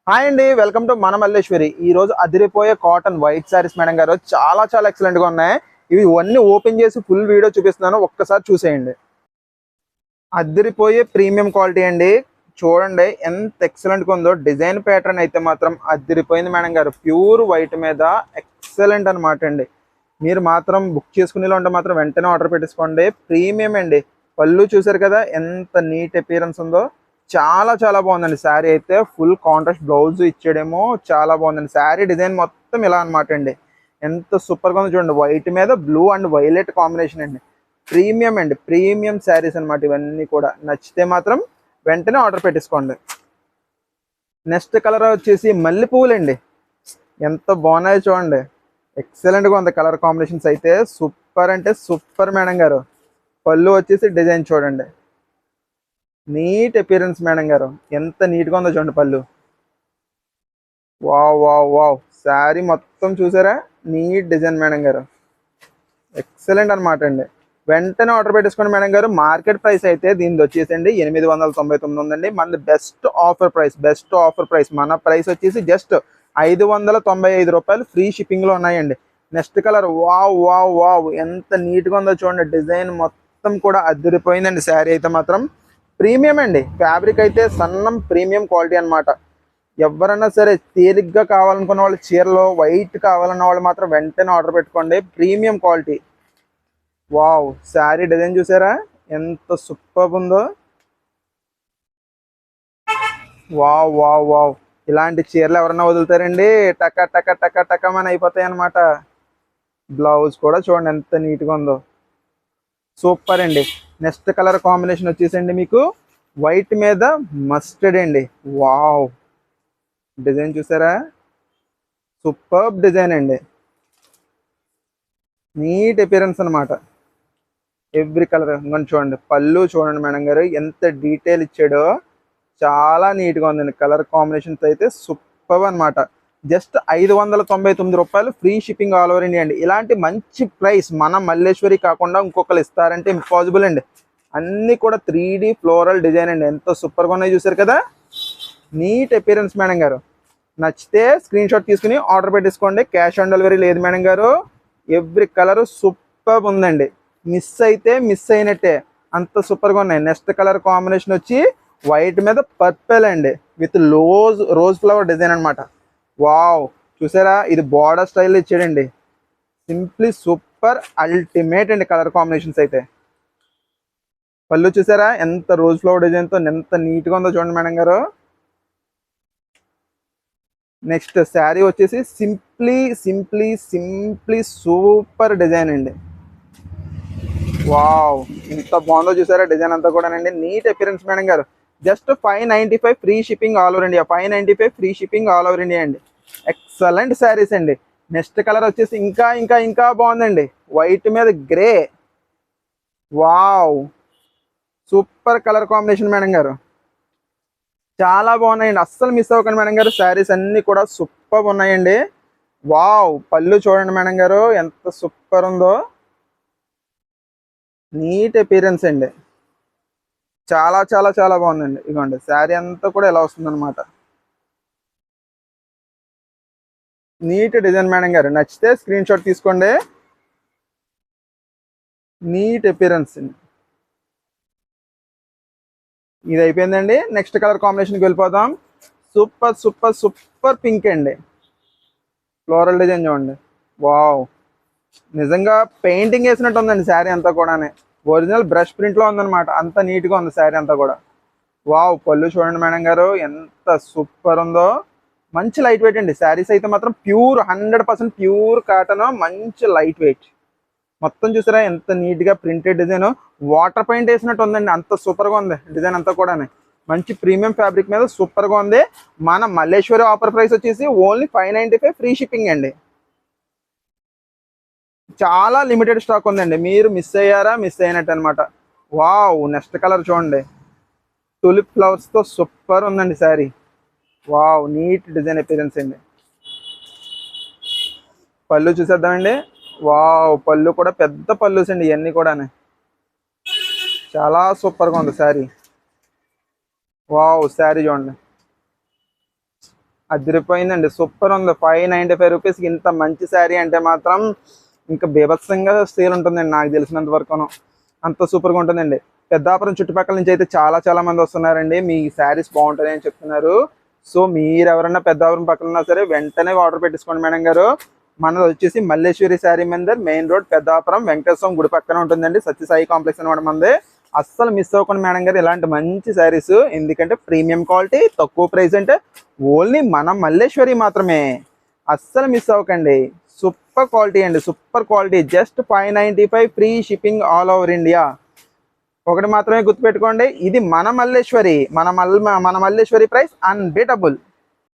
Hi అండి, welcome to మన మల్లేశ్వరి. ఈ రోజు అదిరిపోయే కాటన్ వైట్ సారీస్ మేడం గారు చాలా చాలా ఎక్సలెంట్ గా ఉన్నాయి. ఇవి అన్ని ఓపెన్ చేసి ఫుల్ వీడియో చూపిస్తున్నాను, ఒక్కసారి చూసేయండి. అదిరిపోయే ప్రీమియం క్వాలిటీ అండి. చూడండి ఎంత ఎక్సలెంట్ గా ఉందో. డిజైన్ ప్యాటర్న్ అయితే మాత్రం అదిరిపోయింది మేడం గారు. ప్యూర్ వైట్ మీద ఎక్సలెంట్ అనమాట అండి. మీరు మాత్రం బుక్ చేసుకునేలా ఉంటే మాత్రం వెంటనే ఆర్డర్ పెట్టేసుకోండి. ప్రీమియం అండి. పళ్ళు చూసారు కదా ఎంత నీట్ అపియరెన్స్ ఉందో. చాలా చాలా బాగుందండి. శారీ అయితే ఫుల్ కాంట్రాస్ట్ బ్లౌజ్ ఇచ్చాడేమో, చాలా బాగుందండి. శారీ డిజైన్ మొత్తం ఇలా అనమాట అండి. ఎంత సూపర్ గా ఉందో చూడండి. వైట్ మీద బ్లూ అండ్ వైలెట్ కాంబినేషన్ అండి. ప్రీమియం అండి, ప్రీమియం శారీస్ అనమాట ఇవన్నీ కూడా. నచ్చితే మాత్రం వెంటనే ఆర్డర్ పెట్టేసుకోండి. నెక్స్ట్ కలర్ వచ్చేసి మల్లె పువ్వులు అండి. ఎంత బాగున్నాయో చూడండి. ఎక్సలెంట్ గా ఉంది. కలర్ కాంబినేషన్స్ అయితే సూపర్ అంటే సూపర్ మేడం గారు. పళ్ళు వచ్చేసి డిజైన్ చూడండి. నీట్ అపియరెన్స్ మేడం గారు. ఎంత నీట్ గా ఉందో చూడండి పళ్ళు. Wow wow wow. శారీ మొత్తం చూసారా, నీట్ డిజైన్ మేడం గారు. ఎక్సలెంట్ అనమాట అండి. వెంటనే ఆర్డర్ పెట్టేసుకోండి మేడం గారు. మార్కెట్ ప్రైస్ అయితే దీనిది వచ్చేసండి 899 ఉందండి. మనది best offer price, best offer price. మన ప్రైస్ వచ్చేసి జస్ట్ 595 రూపాయలు ఫ్రీ షిప్పింగ్ లో ఉన్నాయండి. Next colour wow wow wow. ఎంత నీట్ గా ఉందో చూడండి. డిజైన్ మొత్తం కూడా అదిరిపోయిందండి. శారీ అయితే మాత్రం ప్రీమియం అండి. ఫ్యాబ్రిక్ అయితే సన్నం ప్రీమియం క్వాలిటీ అనమాట. ఎవరన్నా సరే తేలిగ్గా కావాలనుకున్న వాళ్ళు, చీరలో వైట్ కావాలన్న వాళ్ళు మాత్రం వెంటనే ఆర్డర్ పెట్టుకోండి. Premium quality. Wow. Sari design చూసారా ఎంత సూపర్ ఉందో. Wow wow wow. ఇలాంటి చీరలు ఎవరన్నా వదులుతారండి, టక టక టక టకమని అయిపోతాయి అనమాట. బ్లౌజ్ కూడా చూడండి ఎంత నీట్గా ఉందో. సూపర్ అండి. నెక్స్ట్ కలర్ కాంబినేషన్ వచ్చేసండి మీకు వైట్ మీద మస్టర్డ్ అండి. వావ్. డిజైన్ చూసారా, సూపర్ డిజైన్ అండి. నీట్ అపియరెన్స్ అనమాట. ఎవ్రీ కలర్ ఇంకొని చూడండి. పళ్ళు చూడండి మేడం గారు ఎంత డీటెయిల్ ఇచ్చాడో. చాలా నీట్గా ఉందండి. కలర్ కాంబినేషన్స్ అయితే సూపర్ అనమాట. జస్ట్ 599 రూపాయలు free shipping all over India అండి. ఇలాంటి మంచి ప్రైస్ మన మల్లేశ్వరి కాకుండా ఇంకొకరు ఇస్తారంటే ఇంపాసిబుల్ అండి. అన్నీ కూడా 3D ఫ్లోరల్ డిజైన్ అండి. ఎంత సూపర్గా ఉన్నాయి చూసారు కదా. నీట్ అపియరెన్స్ మేడం గారు. నచ్చితే స్క్రీన్ షాట్ తీసుకుని ఆర్డర్ పెట్టేసుకోండి. క్యాష్ ఆన్ డెలివరీ లేదు మేడం గారు. ఎవ్రీ కలర్ సూపర్ ఉందండి. మిస్ అయితే మిస్ అయినట్టే, అంత సూపర్గా ఉన్నాయి. నెక్స్ట్ కలర్ కాంబినేషన్ వచ్చి వైట్ మీద పర్పుల్ అండి, విత్ రోజ్ ఫ్లవర్ డిజైన్ అనమాట. వావ్. చూసారా, ఇది బార్డర్ స్టైల్ ఇచ్చాడండి. సింప్లీ సూపర్ అల్టిమేట్ అండి కలర్ కాంబినేషన్స్ అయితే. పళ్ళు చూసారా ఎంత రోజ్ ఫ్లవర్ డిజైన్తో ఎంత నీట్గా ఉందో చూడండి మేడం గారు. నెక్స్ట్ శారీ వచ్చేసి simply simply simply super design అండి. వావ్. ఇంత బాగుందో చూసారా డిజైన్ అంతా కూడానండి. నీట్ అపియరెన్స్ మేడం గారు. Just 595 free shipping all over India. 595 free shipping all over India అండి. ఎక్సలెంట్ శారీస్ అండి. నెక్స్ట్ కలర్ వచ్చేసి ఇంకా ఇంకా ఇంకా బాగుందండి. వైట్ మీద grey. Wow. Super colour combination madam గారు. చాలా బాగున్నాయండి. అస్సలు మిస్ అవ్వకండి మేడం గారు. శారీస్ అన్ని కూడా సూపర్ ఉన్నాయండి. వావ్. పళ్ళు చూడండి మేడం గారు ఎంత సూపర్ ఉందో. నీట్ అపియరెన్స్ అండి. చాలా చాలా చాలా బాగుందండి. ఇదిగోండి శారీ అంతా కూడా ఎలా వస్తుందన్నమాట. నీట్ డిజైన్ మేడం గారు. నచ్చితే స్క్రీన్ షాట్ తీసుకోండి. Neat appearance. ఇది అయిపోయిందండి. నెక్స్ట్ కలర్ కాంబినేషన్కి వెళ్ళిపోదాం. సూపర్ సూపర్ సూపర్ పింక్ అండి. ఫ్లోరల్ డిజైన్ చూడండి. వావ్. నిజంగా పెయింటింగ్ వేసినట్టు ఉందండి శారీ అంతా కూడా. ఒరిజినల్ బ్రష్ ప్రింట్లో ఉందన్నమాట. అంత నీట్గా ఉంది శారీ అంతా కూడా. వావ్. పళ్ళు చూడండి మేడం గారు ఎంత సూపర్ ఉందో. మంచి లైట్ వెయిట్ అండి. శారీస్ అయితే మాత్రం ప్యూర్ 100% ప్యూర్ కాటన్, మంచి లైట్ వెయిట్. మొత్తం చూసారా ఎంత నీట్గా ప్రింటెడ్ డిజైన్. వాటర్ పెయింట్ వేసినట్టు ఉందండి. అంత సూపర్గా ఉంది డిజైన్ అంతా కూడా. మంచి ప్రీమియం ఫ్యాబ్రిక్ మీద సూపర్గా ఉంది. మన మల్లేశ్వరి ఆఫర్ ప్రైస్ వచ్చేసి ఓన్లీ 595 ఫ్రీ షిప్పింగ్ అండి. చాలా లిమిటెడ్ స్టాక్ ఉందండి. మీరు మిస్ అయ్యారా, మిస్ అయినట్టు అనమాట. వావ్. నెక్స్ట్ కలర్ చూడండి. టులిప్ ఫ్లవర్స్తో సూపర్ ఉందండి sari. Wow. Neat design appearance అండి. పళ్ళు చూసేద్దామండి. వావ్. పళ్ళు కూడా పెద్ద పళ్ళుస్ అండి ఇవన్నీ కూడా. చాలా సూపర్గా ఉంది శారీ. వావ్. శారీ చూడండి. అదిరిపోయిందండి, సూపర్ ఉంది. 595 రూపీస్కి ఇంత మంచి శారీ అంటే మాత్రం ఇంకా బీభత్సంగా సేల్ ఉంటుందండి నాకు తెలిసినంత వరకును. అంత సూపర్గా ఉంటుందండి. పెద్దాపురం చుట్టుపక్కల నుంచి అయితే చాలా చాలా మంది వస్తున్నారండి, మీ శారీస్ బాగుంటాయి అని చెప్తున్నారు. సో మీరు ఎవరన్నా పెద్దాపురం పక్కన ఉన్నా సరే వెంటనే ఆర్డర్ పెట్టించుకోండి మేడం గారు. మనది వచ్చేసి మల్లేశ్వరి శారీ మందిర్, మెయిన్ రోడ్, పెద్దాపురం, వెంకటేశ్వరం గుడి పక్కన ఉంటుందండి. సత్యసాయి కాంప్లెక్స్ అనమాట మనది. అస్సలు మిస్ అవ్వకుండా మేడం గారు ఇలాంటి మంచి శారీస్, ఎందుకంటే ప్రీమియం క్వాలిటీ, తక్కువ ప్రైస్, అంటే ఓన్లీ మన మల్లేశ్వరి మాత్రమే. అస్సలు మిస్ అవ్వకండి. సూపర్ క్వాలిటీ అండి, super quality. Just 595 free shipping all over India. ఒకటి మాత్రమే గుర్తుపెట్టుకోండి, ఇది మన మల్లేశ్వరి, మన మల్లేశ్వరి ప్రైస్ అన్బీటబుల్.